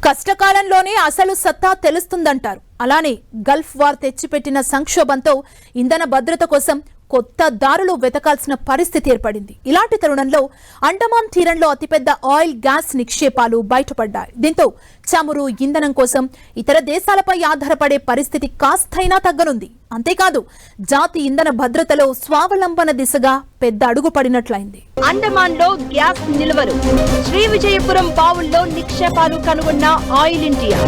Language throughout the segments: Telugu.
కష్టకాలంలోనే అసలు సత్తా తెలుస్తుందంటారు. అలానే గల్ఫ్ వార్ తెచ్చిపెట్టిన సంక్షోభంతో ఇంధన భద్రత కోసం కొత్త దారులు వెతకాల్సిన పరిస్థితి ఏర్పడింది. ఇలాంటి తరుణంలో అండమాన్ తీరంలో అతిపెద్ద ఆయిల్ గ్యాస్ నిక్షేపాలు బయటపడ్డాయి. దీంతో చమురు ఇంధనం కోసం ఇతర దేశాలపై ఆధారపడే పరిస్థితి కాస్తైనా తగ్గనుంది. అంతేకాదు జాతి ఇంధన భద్రతలో స్వావలంబన దిశగా పెద్ద అడుగు పడినట్లయింది. అండమాన్ లో గ్యాస్ నిల్వలు, శ్రీ విజయపురం బావుల్లో నిక్షేపాలు కనుగొన్న oil India.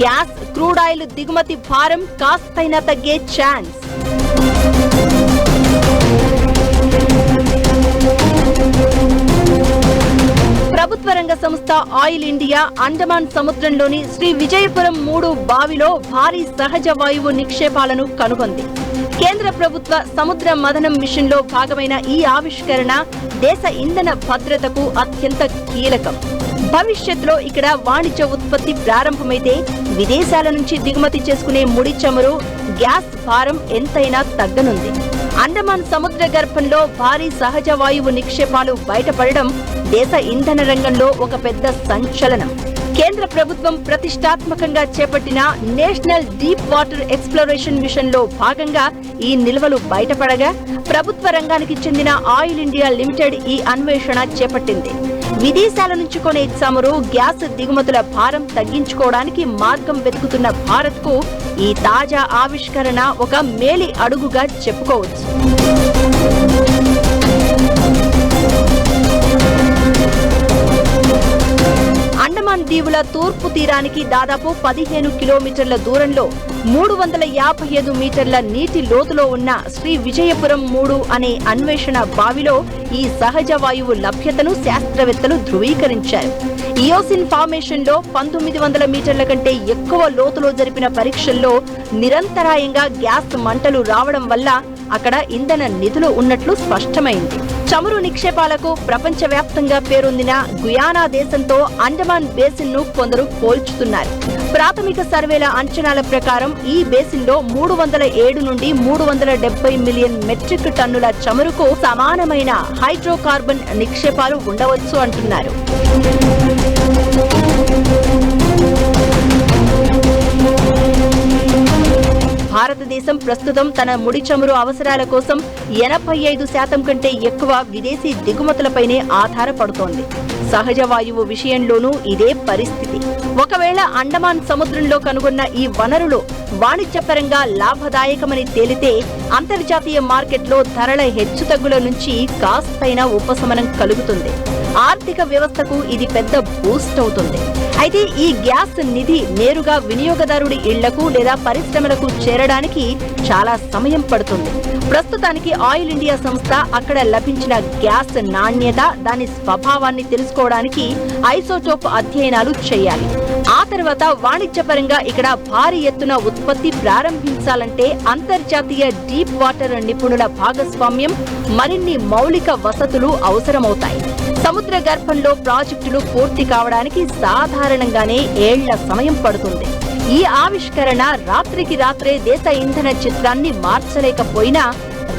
Gas, crude oil దిగుమతి భారం కాస్తైనా తగ్గే ఛాన్స్. ప్రభుత్వ రంగ సంస్థ ఆయిల్ ఇండియా అండమాన్ సముద్రంలోని శ్రీ విజయపురం 3 బావిలో భారీ సహజ వాయువు నిక్షేపాలను కనుగొంది. కేంద్ర ప్రభుత్వ సముద్ర మథనం మిషన్ లో భాగమైన ఈ ఆవిష్కరణ దేశ ఇంధన భద్రతకు అత్యంత కీలకం. భవిష్యత్తులో ఇక్కడ వాణిజ్య ఉత్పత్తి ప్రారంభమైతే విదేశాల నుంచి దిగుమతి చేసుకునే ముడి చమురు, గ్యాస్ భారం ఎంతైనా తగ్గనుంది. అండమాన్ సముద్ర గర్భంలో భారీ సహజ వాయువు నిక్షేపాలు బయటపడడం దేశ ఇంధన రంగంలో ఒక పెద్ద సంచలనం. కేంద్ర ప్రభుత్వం ప్రతిష్టాత్మకంగా చేపట్టిన national deep water exploration machine లో భాగంగా ఈ నిల్వలు బయటపడగా ప్రభుత్వ రంగానికి చెందిన ఆయిల్ ఇండియా లిమిటెడ్ ఈ అన్వేషణ చేపట్టింది. విదేశాల నుంచి కొనే చమురు, గ్యాస్ దిగుమతుల భారం తగ్గించుకోవడానికి మార్గం వెతుకుతున్న భారత్ కు ఈ తాజా ఆవిష్కరణ ఒక మేలి అడుగుగా చెప్పుకోవచ్చు. అండమాన్ దీవుల తూర్పు తీరానికి దాదాపు 15 కిలోమీటర్ల దూరంలో 355 మీటర్ల నీటి లోతులో ఉన్న శ్రీ విజయపురం 3 అనే అన్వేషణ బావిలో ఈ సహజ వాయువు లభ్యతను శాస్త్రవేత్తలు ధృవీకరించారు. ఇయోసిన్ ఫార్మేషన్ లో 1900 మీటర్ల కంటే ఎక్కువ లోతులో జరిపిన పరీక్షల్లో నిరంతరాయంగా గ్యాస్ మంటలు రావడం వల్ల అక్కడ ఇంధన నిధులు ఉన్నట్లు స్పష్టమైంది. చమురు నిక్షేపాలకు ప్రపంచవ్యాప్తంగా పేరొందిన గుయానా దేశంతో అండమాన్ బేసిన్ ను కొందరు పోల్చుతున్నారు. ప్రాథమిక సర్వేల అంచనాల ప్రకారం ఈ బేసిన్ లో 307 నుండి 370 మిలియన్ మెట్రిక్ టన్నుల చమురుకు సమానమైన హైడ్రోకార్బన్ నిక్షేపాలు ఉండవచ్చు అంటున్నారు. భారతదేశం ప్రస్తుతం తన ముడి చమురు అవసరాల కోసం 85% కంటే ఎక్కువ విదేశీ దిగుమతులపైనే ఆధారపడుతోంది. సహజ వాయువు విషయంలోనూ ఇదే పరిస్థితి. ఒకవేళ అండమాన్ సముద్రంలో కనుగొన్న ఈ వనరులు వాణిజ్యపరంగా లాభదాయకమని తేలితే అంతర్జాతీయ మార్కెట్లో ధరల హెచ్చుతగ్గుల నుంచి కాస్తైనా ఉపశమనం కలుగుతుంది. ఆర్థిక వ్యవస్థకు ఇది పెద్ద బూస్ట్ అవుతుంది. అయితే ఈ గ్యాస్ నిధి నేరుగా వినియోగదారుడి ఇళ్లకు లేదా పరిశ్రమలకు చేరడానికి చాలా సమయం పడుతుంది. ప్రస్తుతానికి ఆయిల్ ఇండియా సంస్థ అక్కడ లభించిన గ్యాస్ నాణ్యత, దాని స్వభావాన్ని తెలుసుకోవడానికి ఐసోటోప్ అధ్యయనాలు చేయాలి. ఆ తర్వాత వాణిజ్యపరంగా ఇక్కడ భారీ ఎత్తున ఉత్పత్తి ప్రారంభించాలంటే అంతర్జాతీయ డీప్ వాటర్ నిపుణుల భాగస్వామ్యం, మరిన్ని మౌలిక వసతులు అవసరమవుతాయి. సముద్ర గర్భంలో ప్రాజెక్టులు పూర్తి కావడానికి సాధారణంగానే ఏళ్ల సమయం పడుతుంది. ఈ ఆవిష్కరణ రాత్రికి రాత్రే దేశ ఇంధన చిత్రాన్ని మార్చలేకపోయినా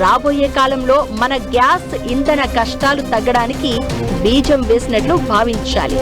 రాబోయే కాలంలో మన గ్యాస్ ఇంధన కష్టాలు తగ్గడానికి బీజం వేసినట్లు భావించాలి.